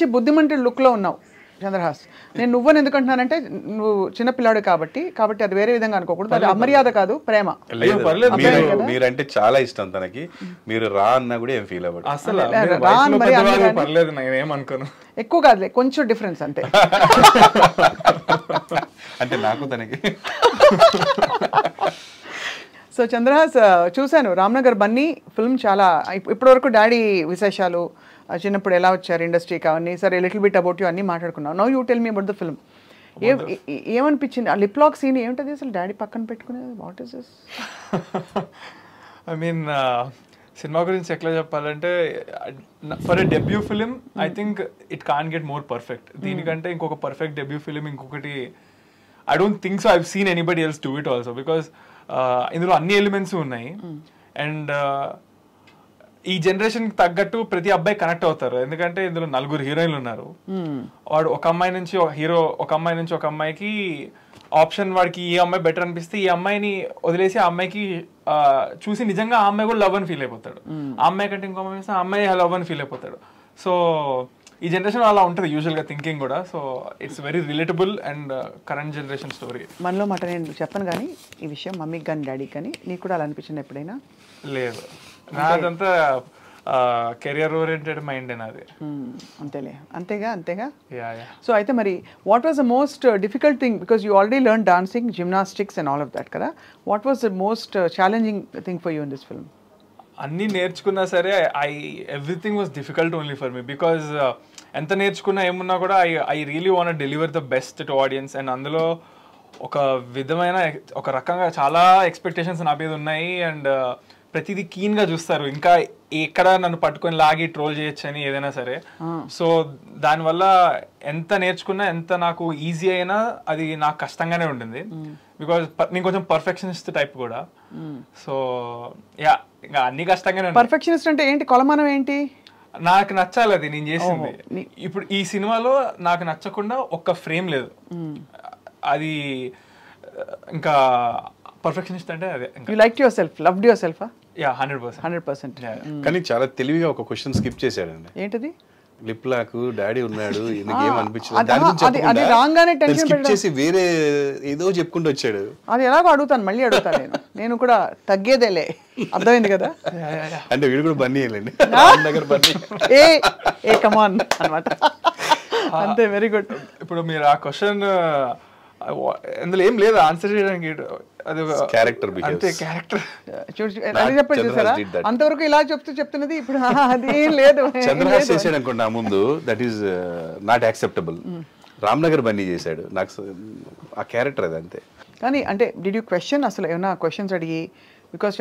మంచి బుద్ధిమంతుడి లుక్లో ఉన్నావు చంద్రహాస్. నేను నువ్వని ఎందుకంటున్నానంటే నువ్వు చిన్నపిల్లాడు కాబట్టి అది వేరే విధంగా అనుకోకూడదు. అది అమర్యాద కాదు, ప్రేమ. మీరంటే చాలా ఇష్టం తనకి. మీరు రా అన్నా కూడా ఏం ఫీల్ అవ్వదు అసలు. ఎక్కువ కాదులే, కొంచెం డిఫరెన్స్ అంతే. అంటే నాకు తనకి. సో చంద్రహాస్, చూశాను రామ్నగర్ బన్నీ ఫిల్మ్. చాలా ఇప్పటివరకు డాడీ విశేషాలు, చిన్నప్పుడు ఎలా వచ్చారు ఇండస్ట్రీకి అవన్నీ, సరే లిటిల్ బిట్ అబౌట్ యూ అన్నీ మాట్లాడుకున్నావు. Now you tell me about the film. ఏమనిపించింది ఆ లిప్ లాక్ సీన్? ఏమిటది అసలు డాడీ పక్కన పెట్టుకునేది? What is this? I mean cinema గురించి ఎట్లా చెప్పాలంటే, for a debut film I think it can get more perfect. దీనికంటే ఇంకొక పర్ఫెక్ట్ డెబ్యూ ఫిలిం ఇంకొకటి I don't think so. I've seen anybody else do it also, because ఇందులో అన్ని elements ఉన్నాయి. And ఈ జనరేషన్ కి తగ్గట్టు ప్రతి అబ్బాయి కనెక్ట్ అవుతారు. ఎందుకంటే ఇందులో 4 హీరోయిన్లు ఉన్నారు. వాడు ఒక అమ్మాయి నుంచి ఒక హీరో, ఒక అమ్మాయి నుంచి ఒక అమ్మాయికి ఆప్షన్, వాడికి ఈ అమ్మాయి బెటర్ అనిపిస్తే ఈ అమ్మాయిని వదిలేసి ఆ అమ్మాయికి చూసి నిజంగా ఆ అమ్మాయి కూడా లవ్ అని ఫీల్ అయిపోతాడు. ఆ అమ్మాయి కంటే ఇంకో అమ్మాయి ఆ అమ్మాయి లవ్ అని ఫీల్ అయిపోతాడు. సో ఈ జనరేషన్ అలా ఉంటుంది యూజువల్ గా థింకింగ్ కూడా. So it's very relatable and current generation story. మనలో మాట నేను చెప్పను కానీ ఈ విషయం మమ్మీకి కానీ డాడీకి కానీ, నీకు కూడా అలా అనిపించింది ఎప్పుడైనా? లేదు, నాదంతా కెరియర్ ఓరియంటెడ్ మైండ్ నాది. అంతేలే, అంతేగా. యా. సో అయితే మరి what was the most difficult thing, because you already learn dancing, gymnastics and all of that కదా. What was the most challenging thing for you in this film? అన్నీ నేర్చుకున్నా సరే everything was difficult only for me, because ఎంత నేర్చుకున్నా ఏమున్నా కూడా I really want deliver the best to audience. And అందులో ఒక విధమైన ఒక రకంగా చాలా ఎక్స్పెక్టేషన్స్ నా మీద ఉన్నాయి. అండ్ ప్రతిదీ కీన్గా చూస్తారు, ఇంకా ఎక్కడ నన్ను పట్టుకొని లాగి ట్రోల్ చేయొచ్చు అని ఏదైనా సరే. సో దానివల్ల ఎంత నేర్చుకున్నా, ఎంత నాకు ఈజీ అయినా అది నాకు కష్టంగానే ఉండింది. బికాజ్ నేను కొంచెం పర్ఫెక్షనిస్ట్ టైప్ కూడా. సో యా, ఇంకా అన్ని కష్టంగానే. పర్ఫెక్షనిస్ట్ అంటే ఏంటి? కొలమానం ఏంటి? నాకు నచ్చాలి అది నేను చేసింది. ఇప్పుడు ఈ సినిమాలో నాకు నచ్చకుండా ఒక్క ఫ్రేమ్ లేదు. అది ఇంకా పర్ఫెక్షనిస్ట్ అంటే అదే. You like your self, loved your self? Yeah, 100%. కానీ చాలా తెలివిగా ఒక క్వశ్చన్ స్కిప్ చేశాడండి. ఏంటది? లిప్ లాక్ డాడీ ఉన్నాడు, ఏం అనిపించింది స్కిప్ చేసి వేరే ఏదో చెప్పుకుంటూ వచ్చాడు. అది ఎలాగో అడుగుతాను, మళ్ళీ అడుగుతాను నేను కూడా తగ్గేదేలే. అర్థమైంది కదా? అంటే వీడు కూడా బన్నీ వెళ్ళండి ఏ కమాన్ అనమాట. అంతే, వెరీ గుడ్. ఇప్పుడు మీరు ఆ క్వశ్చన్ అందులో ఏం లేదు ఆన్సర్ చేయడానికి, అది క్యారెక్టర్ అంతే. క్యారెక్టర్ చెప్పండి చూసారా, అంతవరకు ఇలా చెప్తున్నది ఇప్పుడు అది ఏం లేదు. చంద్రహాస్ చేసాడు అనుకోండి ముందు, that is not acceptable. Ramnagar Bunny చేశాడు, నాకు ఆ క్యారెక్టర్ అది అంతే. కానీ అంటే డిడ్ యూ క్వశ్చన్, అసలు ఏమైనా క్వశ్చన్స్ అడిగి? బికాస్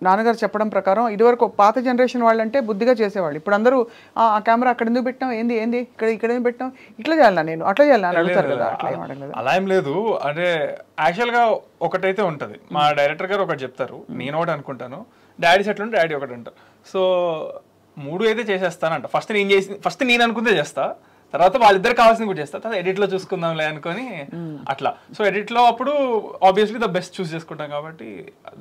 నాన్నగారు చెప్పడం ప్రకారం ఇదివరకు పాత జనరేషన్ వాళ్ళంటే బుద్ధిగా చేసేవాళ్ళు. ఇప్పుడు అందరూ ఆ కెమెరా అక్కడ ఎందుకు పెట్టాం, ఏంది ఇక్కడ ఎందుకు పెట్టాం, ఇట్లా చేయాలి నేను, అట్లా చేయాలి అని అడుగుతారు కదా. అలా ఏం లేదు. అంటే యాక్చువల్గా ఒకటైతే ఉంటుంది, మా డైరెక్టర్ గారు ఒకటి చెప్తారు, నేను ఒకటి అనుకుంటాను, డాడీ సెట్లు ఉంటే డాడీ ఒకటి అంటారు. సో 3 అయితే చేసేస్తానంట. ఫస్ట్ నేను అనుకుందే చేస్తా, తర్వాత వాళ్ళిద్దరు కావాల్సింది కూడా చేస్తా, తర్వాత ఎడిట్లో చూసుకుందాంలే అనుకొని అట్లా. సో ఎడిట్లో అప్పుడు ఆబ్వియస్లీ ద బెస్ట్ చూస్ చేసుకుంటాం కాబట్టి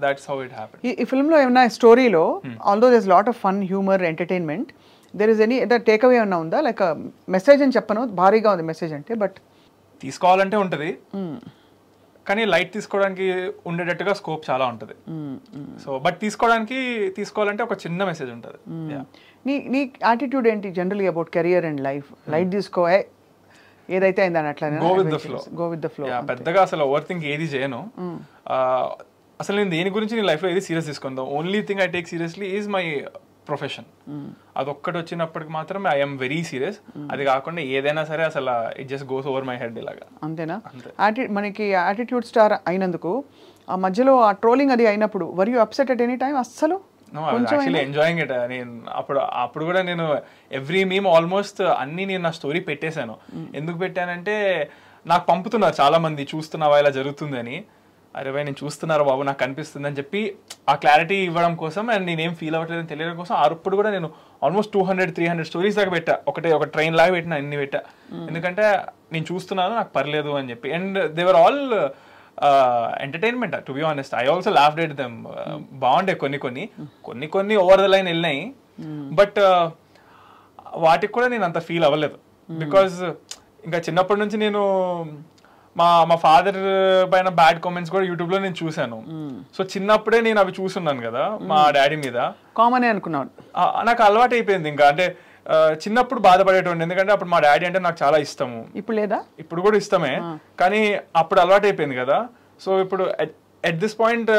దాట్స్ హౌ ఇట్ హ్యాపెన్. ఈ ఫిల్మ్లో ఏమన్నా స్టోరీలో, although there is lot of fun, humour, entertainment, there is any take away ఏమన్నా ఉందా? లైక్ మెసేజ్ అని చెప్పను, భారీగా ఉంది మెసేజ్ అంటే, బట్ తీసుకోవాలంటే ఉంటుంది, కానీ లైట్ తీసుకోవడానికి ఉండేటట్టుగా స్కోప్ చాలా ఉంటుంది. సో బట్ తీసుకోవాలంటే ఒక చిన్న మెసేజ్ ఉంటుంది. నీ యాటిట్యూడ్ ఏంటి generally about career and life? Light తీసుకో, ఏదైతే అయిందని అట్లా గో విత్ ద ఫ్లో. పెద్దగా అసలు ఓవర్ థింక్ ఏది చేయను. అసలు నేను దేని గురించి నేను లైఫ్లో ఏది సీరియస్ తీసుకుందాం, only thing I take seriously is my profession. అదొక్కటి వచ్చినప్పటికి మాత్రం ఐఎమ్ వెరీ సీరియస్. అది కాకుండా ఏదైనా సరే అసలు it just goes over my head ఇలాగా. అంతేనా? మనకి యాటిట్యూడ్ స్టార్ అయినందుకు ఆ మధ్యలో ఆ ట్రోలింగ్ అది అయినప్పుడు were you upset at any time? అస్సలు యాక్చువల్లీ ఎంజాయింగ్ ఇట్. నేను అప్పుడు కూడా నేను ఎవ్రీ మీమ్ ఆల్మోస్ట్ అన్ని నేను నా స్టోరీ పెట్టేశాను. ఎందుకు పెట్టానంటే నాకు పంపుతున్నారు చాలా మంది, చూస్తున్నావా ఇలా జరుగుతుంది అని. అరే భయ్ నేను చూస్తున్నారు బాబు, నాకు కనిపిస్తుంది అని చెప్పి ఆ క్లారిటీ ఇవ్వడం కోసం, అండ్ నేనేం ఫీల్ అవ్వట్లేదని తెలియడం కోసం అప్పుడు కూడా నేను ఆల్మోస్ట్ 200-300 స్టోరీస్ దాకా పెట్టా. ఒక ట్రైన్ లాగా పెట్టినా, అన్ని పెట్టా. ఎందుకంటే నేను చూస్తున్నాను, నాకు పర్లేదు అని చెప్పి. And they were all entertainment to be honest. I also laughed at them. బాగుండే కొన్ని ఓవర్ ద లైన్ వెళ్ళినాయి. బట్ వాటికి కూడా నేను అంత ఫీల్ అవ్వలేదు. బికాజ్ ఇంకా చిన్నప్పటి నుంచి నేను మా ఫాదర్ పైన బ్యాడ్ కామెంట్స్ కూడా యూట్యూబ్ లో నేను చూసాను. సో చిన్నప్పుడే నేను అవి చూసున్నాను కదా మా డాడీ మీద. కామన్ అనుకున్నాను. నాకు అలవాటు అయిపోయింది. ఇంకా అంటే చిన్నప్పుడు బాధపడేటోండి, ఎందుకంటే అప్పుడు మా డాడీ అంటే నాకు చాలా ఇష్టము. ఇప్పుడు లేదా? ఇప్పుడు కూడా ఇష్టమే, కానీ అప్పుడు అలవాటు అయిపోయింది కదా. సో ఇప్పుడు ఎట్ దిస్ పాయింట్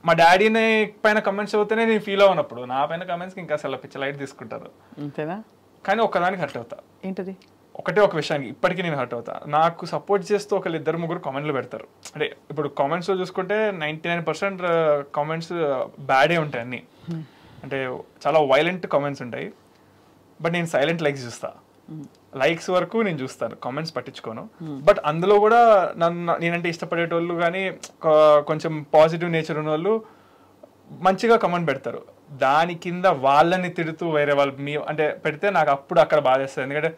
మా డాడీని పైన కమెంట్స్ అవుతేనే నేను ఫీల్ అవునప్పుడు నా పైన కమెంట్స్కి ఇంకా అసలు పిచ్చ లైట్ తీసుకుంటారు. అంతేనా? కానీ ఒక్కదానికి హర్ట్ అవుతా. ఏంటది? ఒక విషయానికి ఇప్పటికీ నేను హర్ట్ అవుతా. నాకు సపోర్ట్ చేస్తూ ఒకళ్ళు 2-3 కామెంట్లు పెడతారు. అంటే ఇప్పుడు కామెంట్స్లో చూసుకుంటే 99% కామెంట్స్ బ్యాడే ఉంటాయి అన్ని. అంటే చాలా వైలెంట్ కామెంట్స్ ఉంటాయి. బట్ నేను సైలెంట్ లైక్స్ చూస్తా. లైక్స్ వరకు నేను చూస్తాను, కామెంట్స్ పట్టించుకోను. బట్ అందులో కూడా నేనంటే ఇష్టపడేటోళ్ళు కానీ కొంచెం పాజిటివ్ నేచర్ ఉన్న వాళ్ళు మంచిగా కమెంట్ పెడతారు. దాని కింద వాళ్ళని తిడుతూ వేరే వాళ్ళు అంటే పెడితే నాకు అప్పుడు అక్కడ బాధేస్తుంది. ఎందుకంటే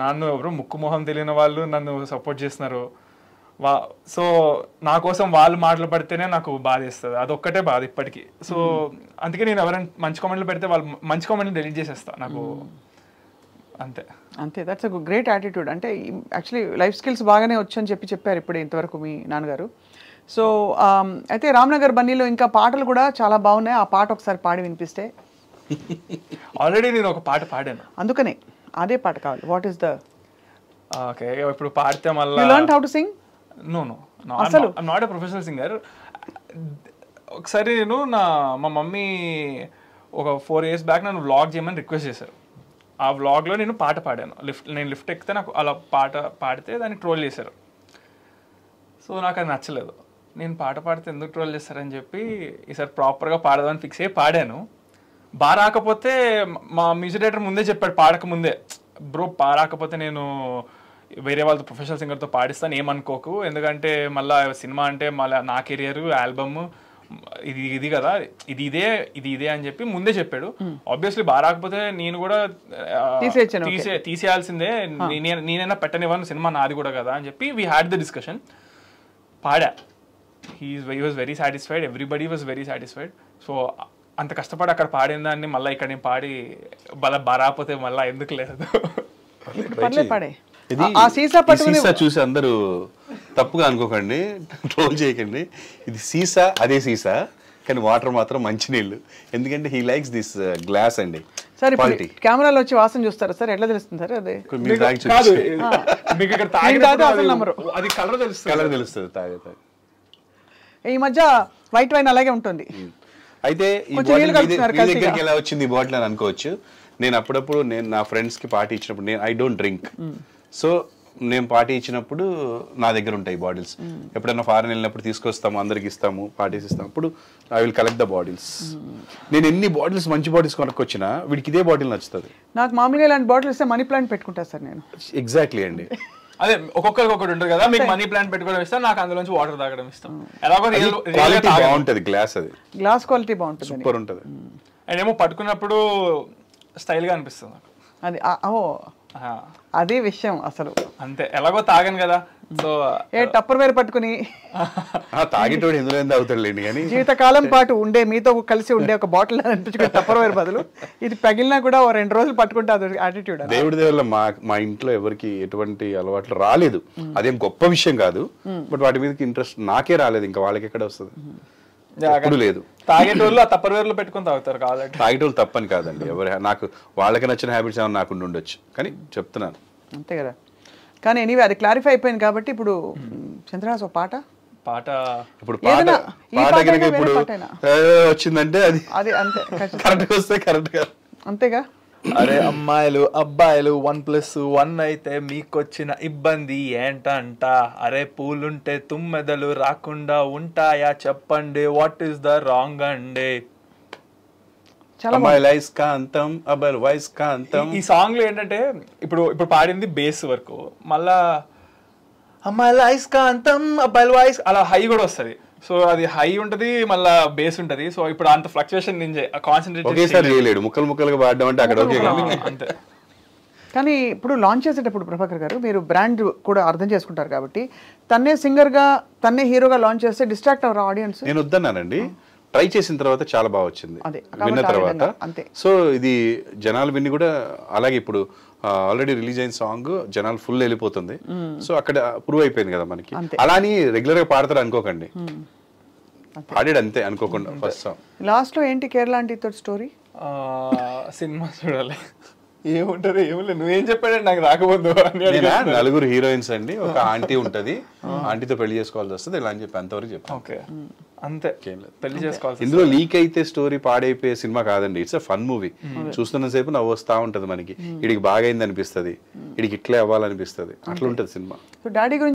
నన్ను ఎవరు ముక్కు మొహం తెలియని వాళ్ళు నన్ను సపోర్ట్ చేస్తున్నారు. సో నా కోసం వాళ్ళు మాటలు పడితేనే నాకు బాధేస్తుంది. అదొక్కటే బాధ ఇప్పటికీ. సో అందుకే నేను ఎవరైనా మంచి కామెంట్లు పెడితే వాళ్ళు మంచి కామెంట్లు డిలీట్ చేసేస్తా. నాకు అంతే. That's a great attitude. అంటే యాక్చువల్లీ లైఫ్ స్కిల్స్ బాగానే వచ్చని చెప్పారు ఇప్పుడే ఇంతవరకు మీ నాన్నగారు. సో అయితే రామ్నగర్ బన్నీలో ఇంకా పాటలు కూడా చాలా బాగున్నాయి. ఆ పాట ఒకసారి పాడి వినిపిస్తే. ఆల్రెడీ నేను ఒక పాట పాడాను, అందుకనే అదే పాట కావాలి. What is the? ఓకే, ఇప్పుడు పాడితే మళ్ళీ you learn how to sing? No I'm not a professional singer. ఒకసారి నేను మా మమ్మీ ఒక 4 years బ్యాక్ నన్ను వ్లాగ్ చేయమని రిక్వెస్ట్ చేశారు. ఆ వ్లాగ్లో నేను పాట పాడాను. నేను లిఫ్ట్ ఎక్కితే నాకు అలా పాట పాడితే దాన్ని ట్రోల్ చేశారు. సో నాకు అది నచ్చలేదు. నేను పాట పాడితే ఎందుకు ట్రోల్ చేస్తారని చెప్పి ఈసారి ప్రాపర్గా పాడదామని ఫిక్స్ అయ్యి పాడాను. బాగా రాకపోతే మా మ్యూజిక్ డైరెక్టర్ ముందే చెప్పాడు పాడక ముందే, బ్రో రాకపోతే నేను వేరే వాళ్ళతో ప్రొఫెషనల్ సింగర్తో పాడిస్తాను, ఏమనుకోకు, ఎందుకంటే మళ్ళీ సినిమా అంటే మళ్ళీ నా కెరియర్ ఆల్బమ్ ఇది కదా, ఇది ఇదే అని చెప్పి ముందే చెప్పాడు. ఆబ్వియస్లీ బాగా రాకపోతే నేను కూడా తీసేయాల్సిందే, నేనైనా పెట్టనివ్వను, సినిమా నాది కూడా కదా అని చెప్పి వీ హ్యాడ్ ద డిస్కషన్. పాడా. He was very satisfied, everybody was very satisfied. So అంత కష్టపడి అక్కడ పాడిన దాన్ని మళ్ళీ ఇక్కడ నేను పాడి బాగా రాకపోతే మళ్ళీ ఎందుకు లేదు. చూసి అందరూ తప్పుగా అనుకోకండి, ట్రోల్ చేయకండి. ఇది సీసా, అదే సీసా, కానీ వాటర్ మాత్రం మంచినీళ్ళు. ఎందుకంటే హీ లైక్స్ దిస్ గ్లాస్ అండి. సార్ కెమెరాలో వచ్చి వాసన చూస్తారా సార్? ఎట్లా తెలుస్తుంది సార్? అదే అది కలర్ తెలుస్తుంది తాగే. ఈ మధ్య వైట్ వైన్ అలాగే ఉంటుంది. అయితే ఈ దగ్గరికి ఎలా వచ్చింది ఈ బాటిల్ అని అనుకోవచ్చు. నేను అప్పుడప్పుడు నా ఫ్రెండ్స్ కి పార్టీ ఇచ్చినప్పుడు, నేను ఐ డోంట్ డ్రింక్, సో నేను పార్టీ ఇచ్చినప్పుడు నా దగ్గర ఉంటాయి బాటిల్స్. ఎప్పుడైనా ఫారెన్ వెళ్ళినప్పుడు తీసుకొస్తాము, అందరికి ఇస్తాము, పార్టీస్ ఇస్తాము. అప్పుడు I will collect the bottles. నేను ఎన్ని బాటిల్స్, మంచి బాటిల్స్ కొనుక్కొచ్చినా వీడికి ఇదే బాటిల్ నచ్చుతుంది. నాకు మామూలుగా ఇలాంటి బాటిల్ ఇస్తే మనీ ప్లాంట్ పెట్టుకుంటా సార్ నేను. ఎగ్జాక్ట్లీ అండి. అదే ఒక్కొక్కరికి ఒకటి ఉంటుంది కదా, మీకు మనీ ప్లాంట్ పెట్టుకోవడం ఇష్టం, నాకు అందులోంచి వాటర్ తాగడం ఇష్టం. ఎలాగో క్వాలిటీ బాగుంటది, గ్లాస్ అది గ్లాస్ క్వాలిటీ బాగుంటుంది, సూపర్ ఉంటుంది. అండ్ ఏమో పట్టుకున్నప్పుడు స్టైల్ గా అనిపిస్తుంది నాకు. అది అదే విషయం అసలు. అంతే, ఎలాగో తాగాను కదా. సో టప్పర్ వేర్ పట్టుకుని తాగేటోడు ఎందులో అవుతాడులేండి, కానీ జీవితకాలం పాటు ఉండే మీతో కలిసి ఉండే ఒక బాటిల్ అనిపించుకుని టప్పర్ వేర్ బదులు ఇది పగిలినా కూడా 2 రోజులు పట్టుకుంటే అది యాటిట్యూడ్. దేవుడి దేవుళ్ళ మా ఇంట్లో ఎవరికి ఎటువంటి అలవాట్లు రాలేదు. అదేం గొప్ప విషయం కాదు, బట్ వాటి మీదకి ఇంట్రెస్ట్ నాకే రాలేదు. ఇంకా వాళ్ళకి ఎక్కడ వస్తుంది? ఎప్పుడు లేదు. తాగేటోళ్ళు ఆ టప్పర్ వేర్లో పెట్టుకుని తాగుతారు. కాదండి, తాగేటోళ్ళు తప్పని కాదండి. నాకు వాళ్ళకి నచ్చిన హ్యాబిట్స్ ఏమైనా నాకు ఉండొచ్చు, కానీ చెప్తున్నాను అంతే కదా. కానీ ఎనీవే అది క్లారిఫై అయిపోయింది కాబట్టి ఇప్పుడు చంద్రహాస్ ఒక పాట ఇప్పుడు వచ్చిందంటే అది అంతే, కరెక్ట్ వస్తే కరెక్ట్ గా అంతేగా. అరే అమ్మాయిలు అబ్బాయిలు 1+1 అయితే మీకొచ్చిన ఇబ్బంది ఏంటంట? అరే పూలుంటే తుమ్మెదలు రాకుండా ఉంటాయా చెప్పండి, వాట్ ఈస్ ద రాంగ్ అండి? ఈ సాంగ్ లో ఏంటంటే ఇప్పుడు పాడింది బేస్ వరకు, మళ్ళా అమ్మాయిల ఐస్కాంతం అబ్బాయిల వాయిస్ అలా హై కూడా వస్తుంది. సో అది హై ఉంటది, మళ్ళా బేస్ ఉంటది. సో ఇప్పుడు అంత ఫ్లక్చుయేషన్ నేను కాన్సంట్రేట్ చేయలేడు, ముక్కలు ముక్కలుగా పాడడం అంటే అక్కడ అంతే. కానీ ఇప్పుడు లాంచ్ చేసేటప్పుడు ప్రభాకర్ గారు మీరు బ్రాండ్ కూడా అర్థం చేసుకుంటారు కాబట్టి తన్నే సింగర్ గా తన్నే హీరోగా లాంచ్ చేస్తే డిస్ట్రాక్ట్ అవ్వరు ఆడియన్స్? నేను వద్దన్నానండి. ట్రై చేసిన తర్వాత చాలా బాగా వచ్చింది అదే, విన్న కాబట్టి ఆ తర్వాత. విధంగా, అంతే. సో ఇది జనాలు విని కూడా అలాగే ఇప్పుడు ఆల్రెడీ రిలీజ్ అయిన సాంగ్ జనాలు ఫుల్ వెళ్ళిపోతుంది. సో అక్కడ ప్రూవ్ అయిపోయింది కదా మనకి. అంతే. అలా అని రెగ్యులర్ గా పాడతారు అనుకోకండి, పాడాడు అంతే అనుకోకుండా ఫస్ట్ సాంగ్. లాస్ట్ లో ఏంటి కేరళ ఆంటీతో స్టోరీ? సినిమా చూడాలి, ఏముంటది ఏముంది, నువ్వేం చెప్పాడంటే నాకు రాకపోదు అని అడిగాను. నలుగురు హీరోయిన్స్ అండి, ఒక ఆంటీ ఉంటది, ఆంటీతో పెళ్లి చేసుకోవాల్సి వస్తుంది ఇలా అని చెప్పి అంతవరకు చెప్పాను. ఓకే అంతే, పెళ్లి చేసుకోవాలి. ఇందులో లీక్ అయితే స్టోరీ పాడైపోయే సినిమా కాదండి, ఇట్స్ అ ఫన్ మూవీ. చూస్తున్న సేపు నవ్వు వస్తా ఉంటది మనకి, ఇడికి బాగా అయింది అనిపిస్తుంది, ఇడికి ఇట్లే అవ్వాలనిపిస్తుంది, అట్లా ఉంటది సినిమా. సో డాడీ గురించి